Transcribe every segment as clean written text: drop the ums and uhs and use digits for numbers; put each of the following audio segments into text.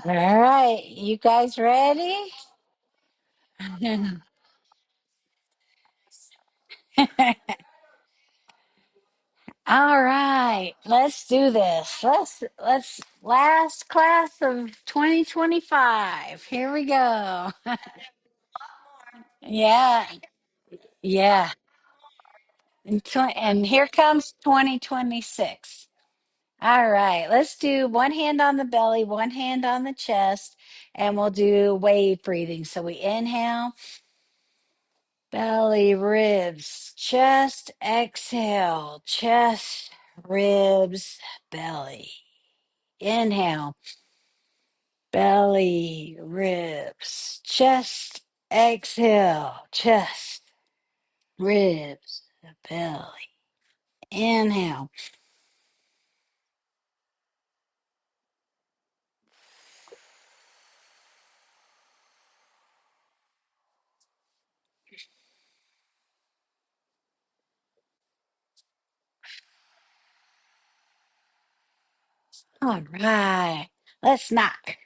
All right, you guys ready? All right, let's do this. Let's last class of 2025. Here we go. Yeah, yeah. And here comes 2026. All right, let's do one hand on the belly, one hand on the chest, and we'll do wave breathing. So we inhale, belly, ribs, chest, exhale, chest, ribs, belly. Inhale, belly, ribs, chest, exhale, chest, ribs, belly. Inhale. All right, let's knock.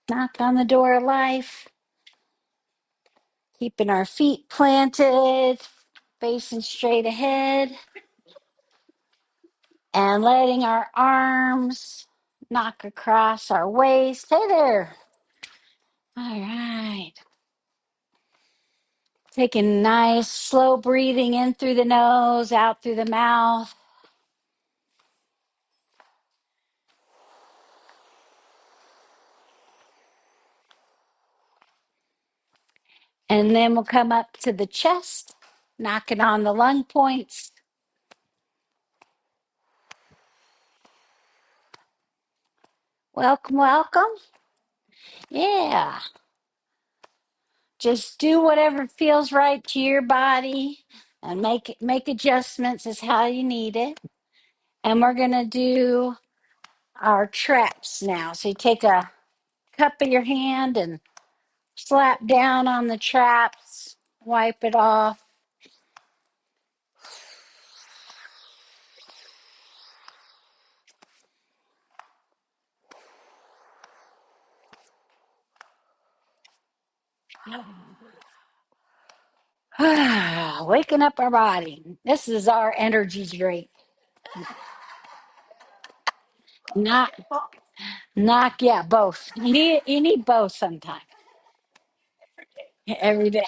Knock on the door of life, keeping our feet planted, facing straight ahead, and letting our arms knock across our waist. Hey there. All right. Taking nice, slow breathing in through the nose, out through the mouth. And then we'll come up to the chest, knocking on the lung points. Welcome, welcome. Yeah. Just do whatever feels right to your body and make adjustments as how you need it. And we're gonna do our traps now. So you take a cup of your hand and slap down on the traps, wipe it off. Waking up our body. This is our energy drink. Not, yeah, both. You need both sometimes, every day.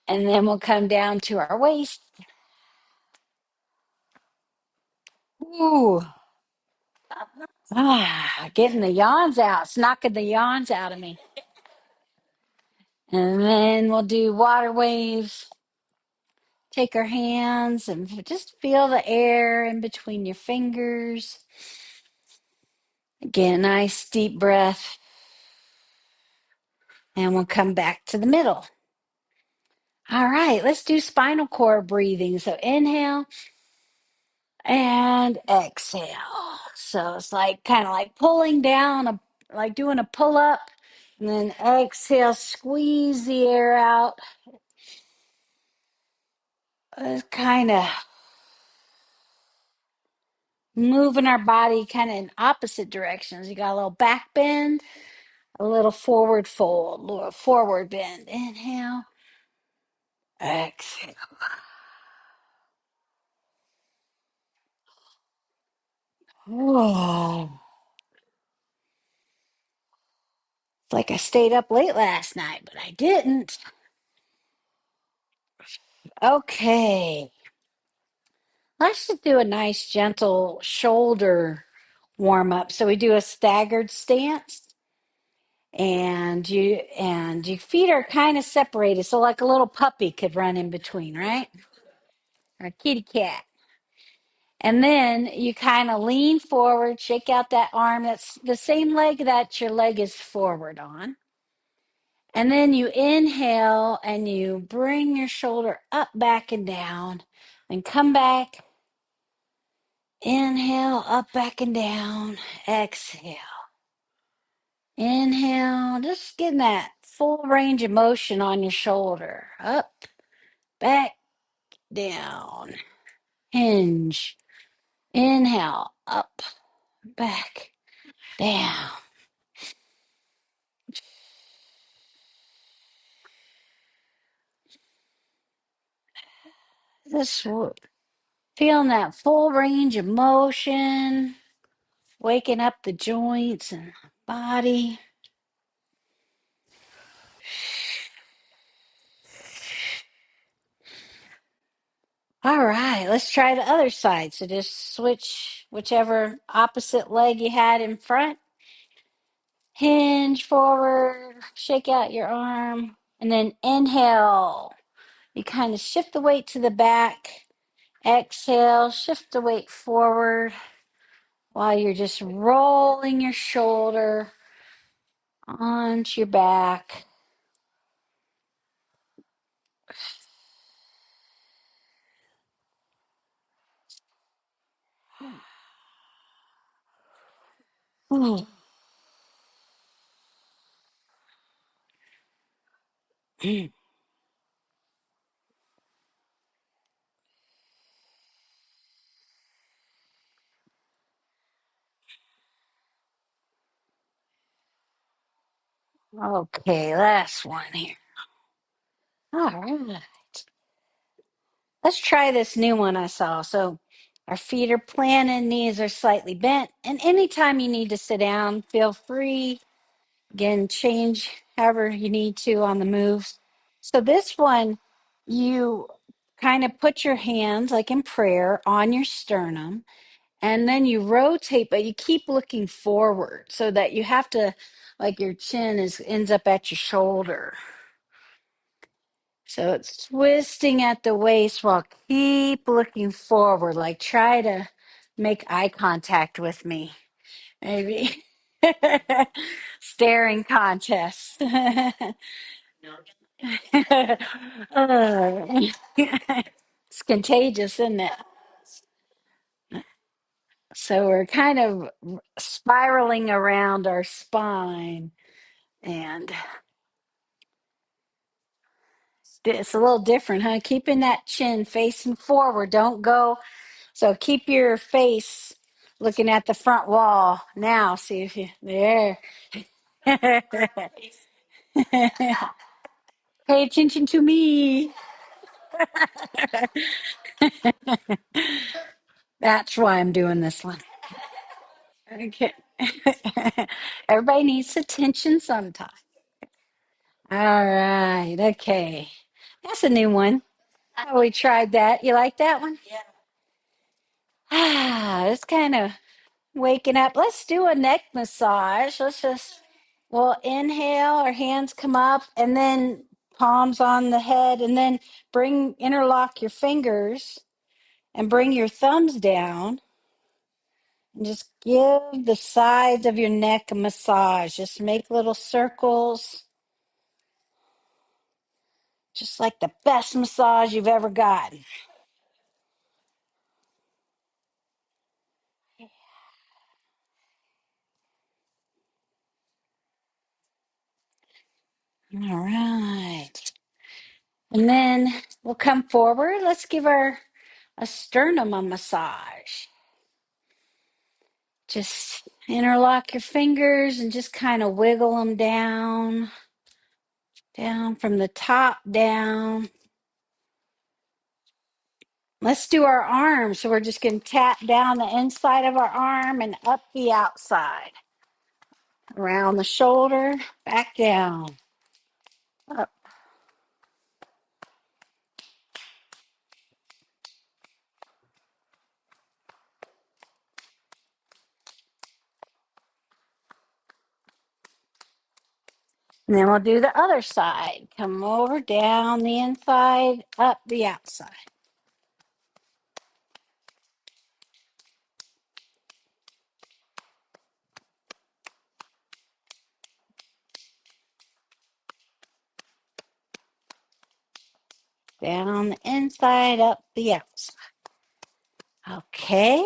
And then we'll come down to our waist. Ooh, getting the yawns out. It's knocking the yawns out of me. And then we'll do water waves. Take our hands and just feel the air in between your fingers. Again, nice deep breath. And we'll come back to the middle. All right, let's do spinal cord breathing. So inhale and exhale. So it's like kind of like pulling down, like doing a pull up. And then exhale, squeeze the air out. Kind of moving our body kind of in opposite directions. You got a little back bend, a little forward fold, a little forward bend. Inhale, exhale. Whoa. It's like I stayed up late last night, but I didn't. Okay. Let's just do a nice, gentle shoulder warm up. So we do a staggered stance, and your feet are kind of separated, so like a little puppy could run in between, right? Or a kitty cat. And then you kind of lean forward, shake out that arm. That's the same leg that your leg is forward on. And then you inhale and you bring your shoulder up, back, and down, and come back. Inhale, up, back, and down. Exhale. Inhale, just getting that full range of motion on your shoulder. Up, back, down. Hinge. Inhale, up, back, down. This feeling that full range of motion, waking up the joints and body. All right, let's try the other side. So just switch whichever opposite leg you had in front. Hinge forward, shake out your arm, and then inhale. You kind of shift the weight to the back. Exhale, shift the weight forward while you're just rolling your shoulder onto your back. Ooh. Okay, last one here. All right. Let's try this new one I saw. So our feet are planted, knees are slightly bent. And anytime you need to sit down, feel free. Again, change however you need to on the moves. So this one, you kind of put your hands like in prayer on your sternum, and then you rotate, but you keep looking forward so that you have to, like your chin is ends up at your shoulder. So it's twisting at the waist while keep looking forward. Like try to make eye contact with me, maybe. Staring contest. It's contagious, isn't it? So we're kind of spiraling around our spine, and it's a little different, huh? Keeping that chin facing forward. Don't go. So keep your face looking at the front wall. Now, see if you there. Pay attention to me. That's why I'm doing this one. Okay. Everybody needs attention sometime. All right. Okay. That's a new one. Oh, we tried that. You like that one? Ah, it's kind of waking up. Let's do a neck massage. We'll inhale, our hands come up, and then palms on the head, and then interlock your fingers and bring your thumbs down. And just give the sides of your neck a massage. Just make little circles, just like the best massage you've ever gotten. All right. And then we'll come forward. Let's give our a sternum a massage. Just interlock your fingers and just kind of wiggle them down, down from the top down. Let's do our arms. So we're just going to tap down the inside of our arm and up the outside. Around the shoulder, back down. Up. And then we'll do the other side. Come over, down the inside, up the outside. Down the inside, up the outside. Okay.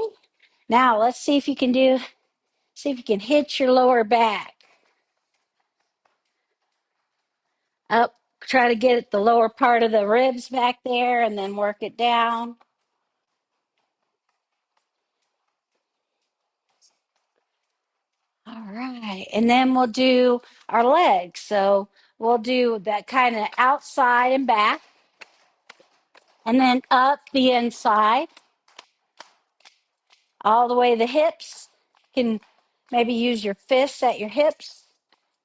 Now let's see if you can hit your lower back. Up, try to get at the lower part of the ribs back there and then work it down. All right. And then we'll do our legs. So we'll do that kind of outside and back, and then up the inside, all the way to the hips. You can maybe use your fists at your hips.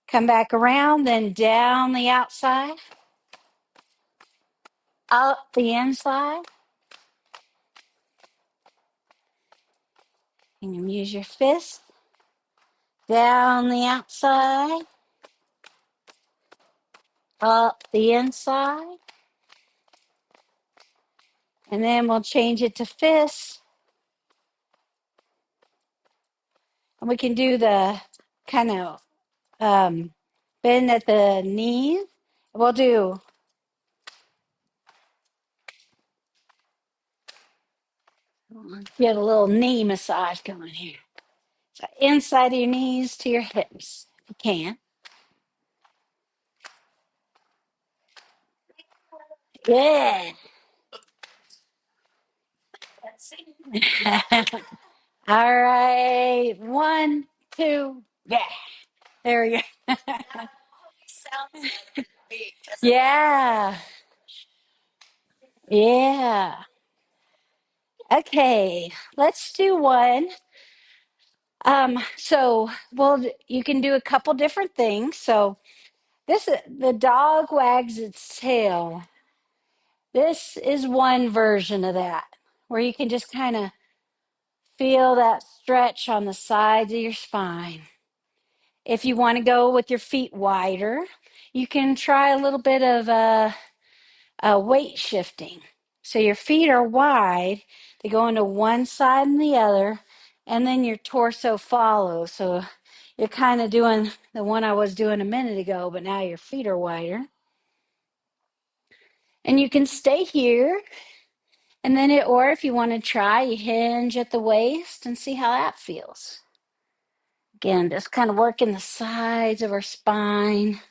Come back around, then down the outside, up the inside. You can use your fist down the outside, up the inside. And then we'll change it to fists. And we can do the kind of bend at the knees. We'll do, get a little knee massage going here. So inside of your knees to your hips, if you can. Yeah. All right. One, two, yeah. There we go. Yeah. Yeah. Okay. Let's do one. So well, you can do a couple different things. So this the dog wags its tail. This is one version of that where you can just kind of feel that stretch on the sides of your spine. If you want to go with your feet wider, you can try a little bit of weight shifting. So your feet are wide, they go into one side and the other, and then your torso follows. So you're kind of doing the one I was doing a minute ago, but now your feet are wider. And you can stay here, and then or if you want to try, you hinge at the waist and see how that feels. Again, just kind of working the sides of our spine.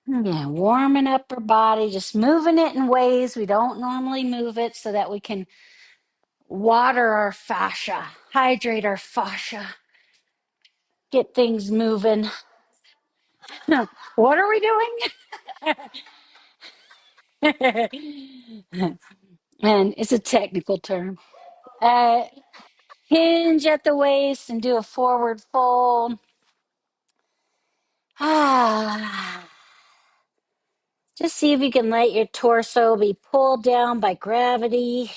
Yeah, warming up our body, just moving it in ways we don't normally move it so that we can water our fascia, hydrate our fascia, get things moving. What are we doing? And it's a technical term. Uh, Hinge at the waist and do a forward fold. Ah, just see if you can let your torso be pulled down by gravity.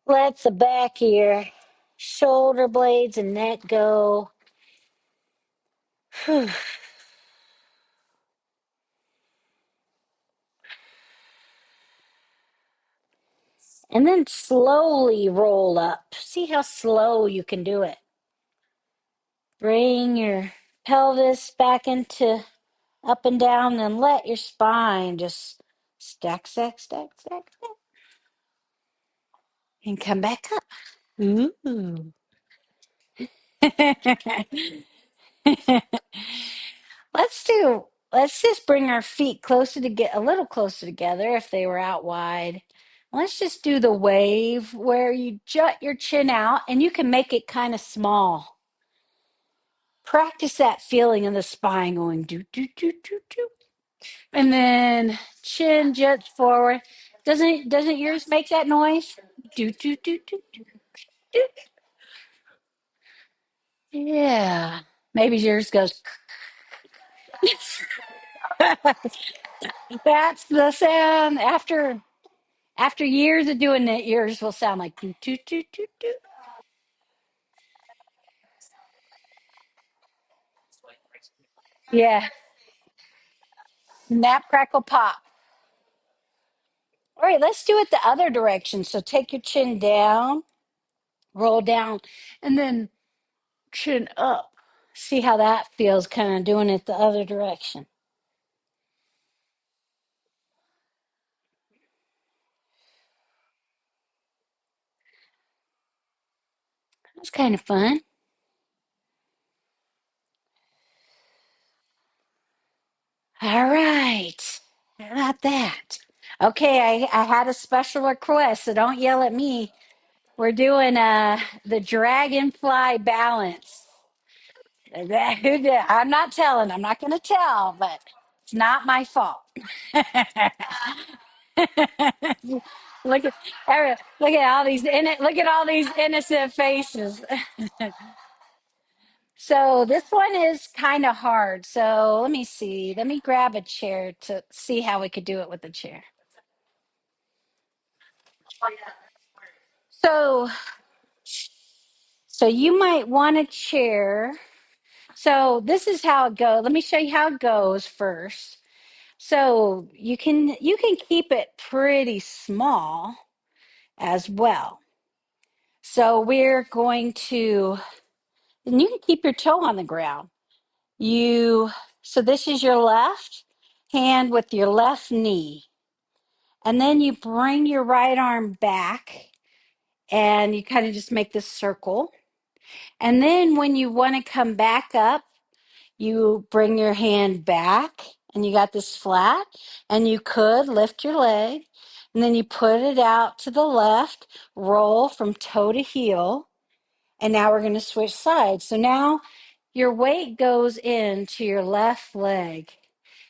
Let the back of your shoulder blades and neck go. Whew. And then slowly roll up. See how slow you can do it. Bring your pelvis back into up and down and let your spine just stack, stack, stack, stack, stack. And come back up. Ooh. Let's just bring our feet closer to get a little closer together if they were out wide. Let's just do the wave where you jut your chin out and you can make it kind of small. Practice that feeling in the spine going do do do do do. And then chin juts forward. Doesn't yours make that noise? Do do do do do do. Yeah. Maybe yours goes. That's the sound after years of doing it, yours will sound like doo doo doo doo doo. Yeah. Snap crackle pop. All right, let's do it the other direction. So take your chin down, roll down, and then chin up. See how that feels kind of doing it the other direction. That's kind of fun. All right. How about that? Okay, I had a special request, so don't yell at me. We're doing the dragonfly balance. I'm not telling. I'm not going to tell, but it's not my fault. look at look at all these look at all these innocent faces. So this one is kind of hard. So let me see. Let me grab a chair to see how we could do it with the chair. So so you might want a chair. So this is how it goes. Let me show you how it goes first. So you can keep it pretty small as well. So we're going to, and you can keep your toe on the ground. You, so this is your left hand with your left knee. And then you bring your right arm back and you kind of just make this circle. And then when you want to come back up, you bring your hand back and you got this flat, and you could lift your leg and then you put it out to the left, roll from toe to heel. And now we're going to switch sides. So now your weight goes into your left leg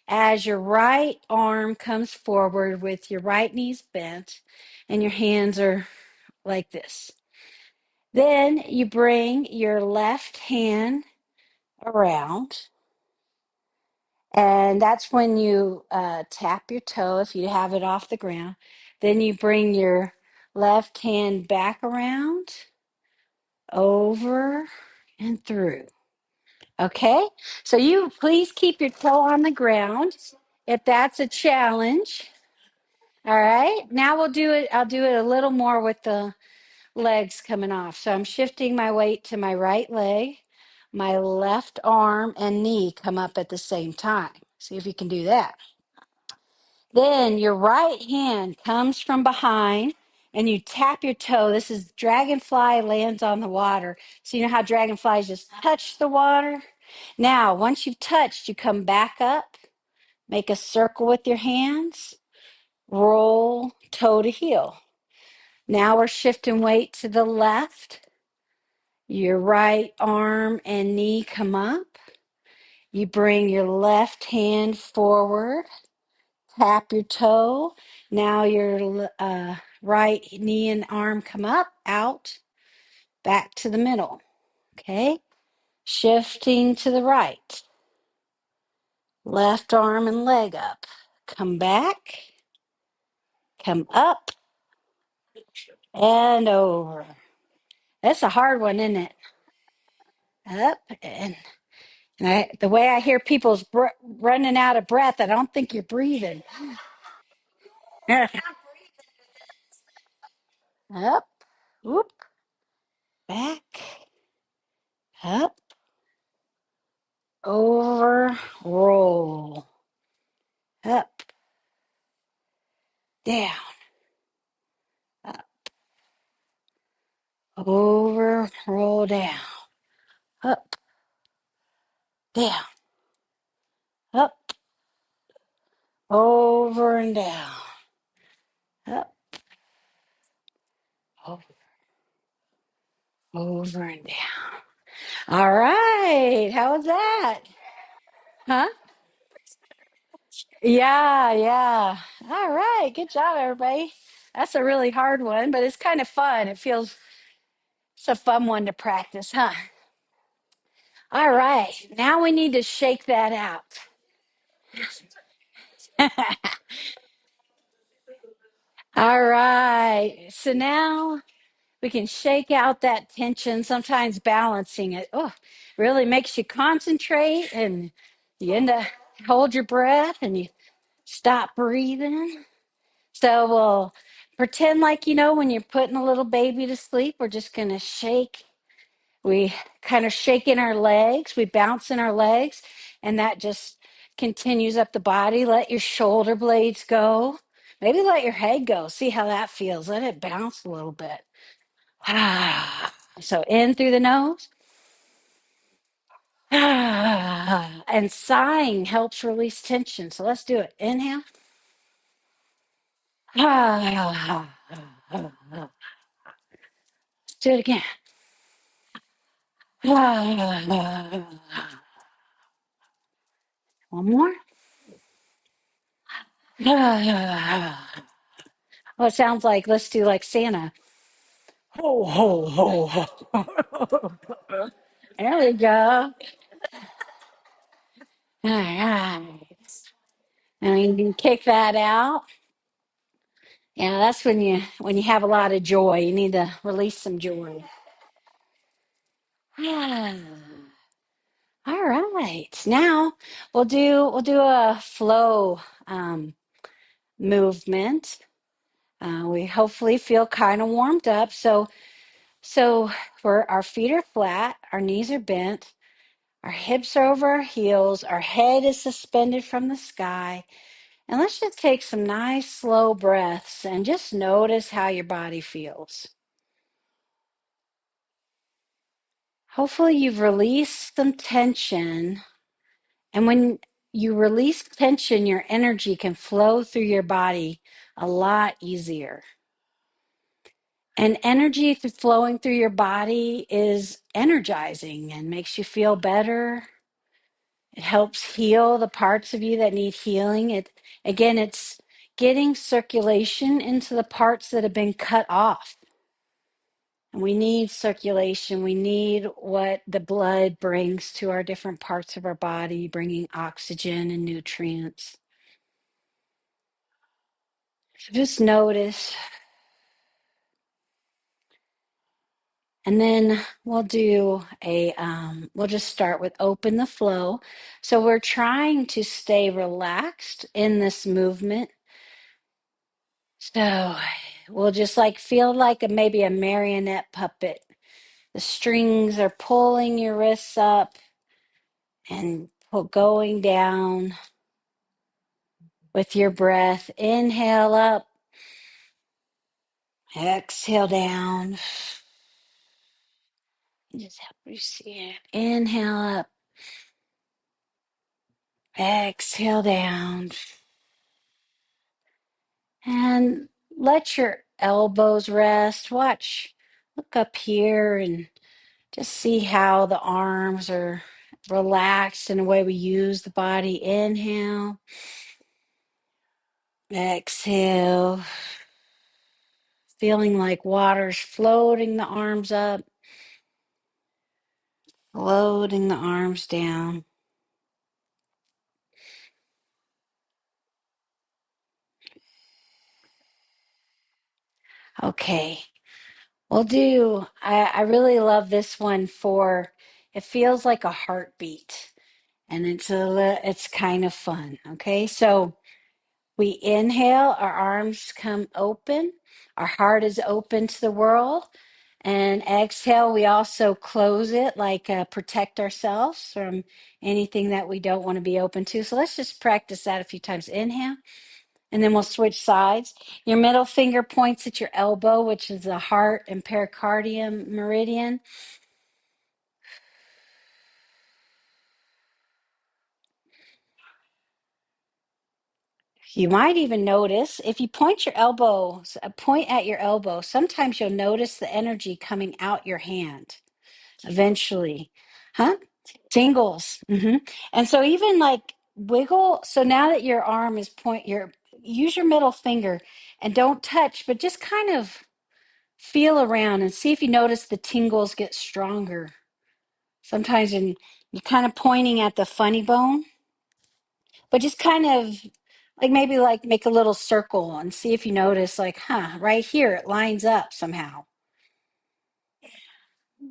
as your right arm comes forward with your right knees bent and your hands are like this. Then you bring your left hand around, and that's when you tap your toe if you have it off the ground. Then you bring your left hand back around, over, and through. Okay, so you please keep your toe on the ground if that's a challenge. All right, now we'll do it. I'll do it a little more with the legs coming off. So I'm shifting my weight to my right leg, my left arm and knee come up at the same time. See if you can do that. Then your right hand comes from behind and you tap your toe. This is dragonfly lands on the water. So you know how dragonflies just touch the water? Now, once you've touched, you come back up, make a circle with your hands, roll toe to heel. Now we're shifting weight to the left. Your right arm and knee come up. You bring your left hand forward, tap your toe. Now your right knee and arm come up, out, back to the middle. Okay, shifting to the right. Left arm and leg up. Come back, come up, and over. That's a hard one, isn't it? Up the way I hear people's running out of breath, I don't think you're breathing. Up, whoop, back, up, over, roll, up, down, up, over, roll down, up, down, up, over and down, up, over, over and down. All right, how was that? Huh? Yeah, yeah. All right, good job, everybody. That's a really hard one, but it's kind of fun. It's a fun one to practice, huh? All right, now we need to shake that out. All right, so now we can shake out that tension. Sometimes balancing it, really makes you concentrate, and you end up hold your breath and you stop breathing. So we'll pretend like, when you're putting a little baby to sleep, we're just going to shake. We kind of shake in our legs, we bounce in our legs, and that just continues up the body. Let your shoulder blades go. Maybe let your head go. See how that feels. Let it bounce a little bit. So in through the nose, And sighing helps release tension. So let's do it. Inhale. Let's do it again. One more. Well, it sounds like let's do like Santa. Ho, ho, ho, ho. There we go. All right. And you can kick that out. Yeah, that's when you have a lot of joy. You need to release some joy. All right. Now we'll do a flow movement. We hopefully feel kind of warmed up. So our feet are flat, our knees are bent, our hips are over our heels, our head is suspended from the sky. And let's just take some nice slow breaths and just notice how your body feels. Hopefully you've released some tension. And when you release tension, your energy can flow through your body a lot easier. And energy flowing through your body is energizing and makes you feel better. It helps heal the parts of you that need healing. It's getting circulation into the parts that have been cut off. And we need circulation. We need what the blood brings to our different parts of our body, bringing oxygen and nutrients. So just notice. And then we'll just start with open the flow. So we're trying to stay relaxed in this movement. So we'll just like feel like maybe a marionette puppet. The strings are pulling your wrists up and going down with your breath. Inhale up, exhale down. Just help you see it. Inhale up, exhale down. And let your elbows rest. Look up here and just see how the arms are relaxed in the way we use the body. Inhale, exhale, feeling like water's floating the arms up, floating the arms down. Okay, I really love this one it feels like a heartbeat and it's kind of fun. Okay, so we inhale, our arms come open, our heart is open to the world. And exhale, we also close it, like protect ourselves from anything that we don't want to be open to. So let's just practice that a few times. Inhale, and then we'll switch sides. Your middle finger points at your elbow, which is the heart and pericardium meridian. You might even notice if you point at your elbow, sometimes you'll notice the energy coming out your hand eventually. Huh? Tingles. And so even like wiggle. So now that your arm is use your middle finger and don't touch, but just kind of feel around and see if you notice the tingles get stronger. Sometimes you're kind of pointing at the funny bone, but just kind of like maybe like make a little circle and see if you notice like, right here it lines up somehow.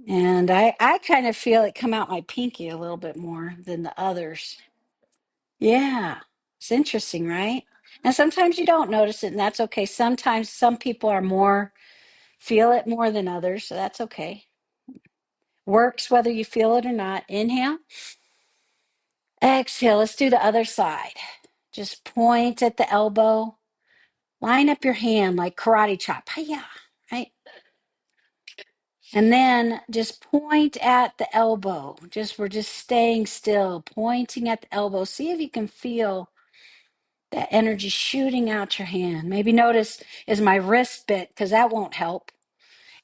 And I kind of feel it come out my pinky a little bit more than the others. Yeah, it's interesting, right? And sometimes you don't notice it, and that's okay. Sometimes some people feel it more than others, so that's okay. Works whether you feel it or not. Inhale, exhale. Let's do the other side. Just point at the elbow. Line up your hand like karate chop. Hiya, right? And then just point at the elbow. We're just staying still, pointing at the elbow. See if you can feel that energy shooting out your hand. Maybe notice, is my wrist bit? Because that won't help.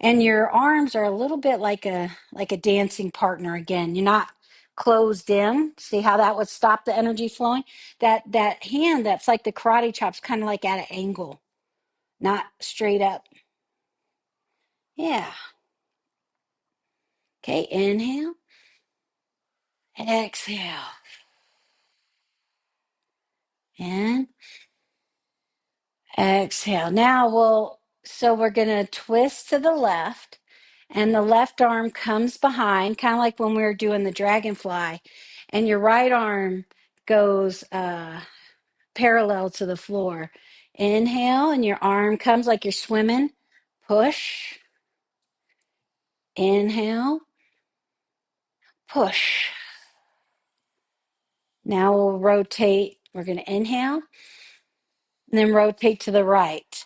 And your arms are a little bit like a dancing partner again. You're not closed in. See how that would stop the energy flowing? That hand that's like the karate chops, kind of like at an angle, not straight up. Yeah. Okay, inhale, exhale, in, exhale. So we're gonna twist to the left, and the left arm comes behind, kind of like when we were doing the dragonfly, and your right arm goes parallel to the floor. Inhale, and your arm comes like you're swimming. Push. Inhale, push. Now we'll rotate. We're going to inhale and then rotate to the right.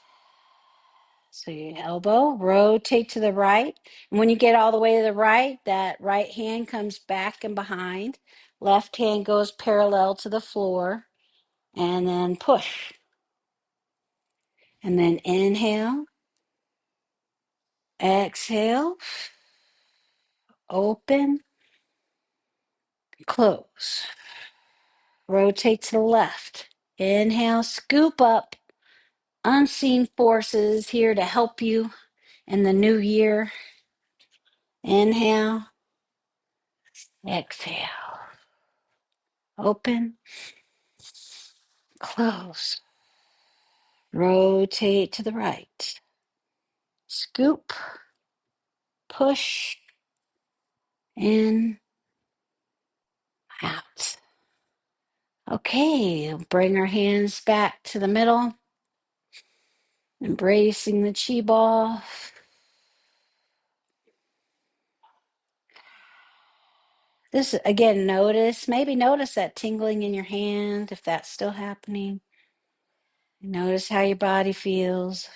So your elbow, rotate to the right. And when you get all the way to the right, that right hand comes back and behind. Left hand goes parallel to the floor. And then push. And then inhale, exhale, open, close. Rotate to the left. Inhale, scoop up. Unseen forces here to help you in the new year. Inhale, exhale. Open, close. Rotate to the right. Scoop, push, in, out. Okay, bring our hands back to the middle. Embracing the chi ball. This again, maybe notice that tingling in your hand if that's still happening. Notice how your body feels.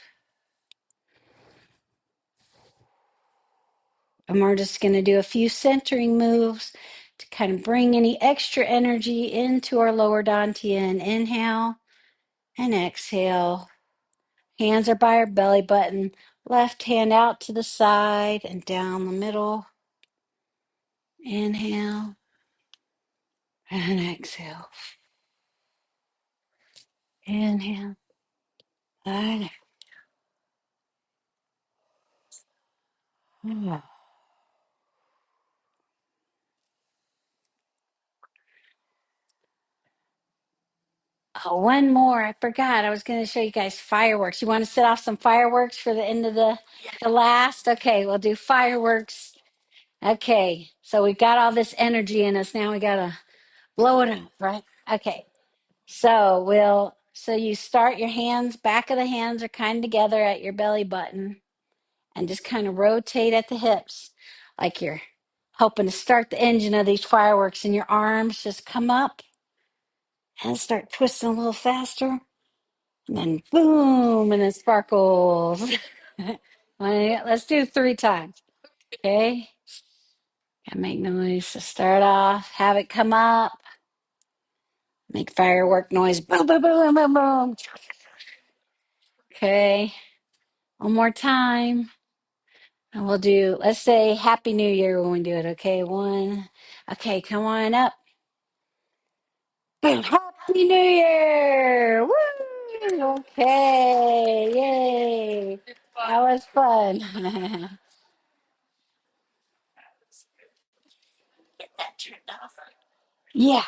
And we're just going to do a few centering moves to kind of bring any extra energy into our lower dantian. Inhale and exhale. Hands are by our belly button. Left hand out to the side and down the middle. Inhale and exhale. Inhale and exhale. Oh, one more. I forgot. I was going to show you guys fireworks. You want to set off some fireworks for the end of the last? Okay, we'll do fireworks. Okay, so we've got all this energy in us. Now we got to blow it up, right? Okay, so you start your hands, back of the hands are kind of together at your belly button and just kind of rotate at the hips like you're hoping to start the engine of these fireworks, and your arms just come up and start twisting a little faster. And then boom, and it sparkles. Let's do 3 times. Okay. And make noise to start off. Have it come up. Make firework noise. Boom, boom, boom, boom, boom. Okay. One more time. And we'll do, let's say Happy New Year when we do it. Okay. One. Okay. Come on up. Boom. Happy New Year. Woo. Okay. Yay. That was fun. Yeah.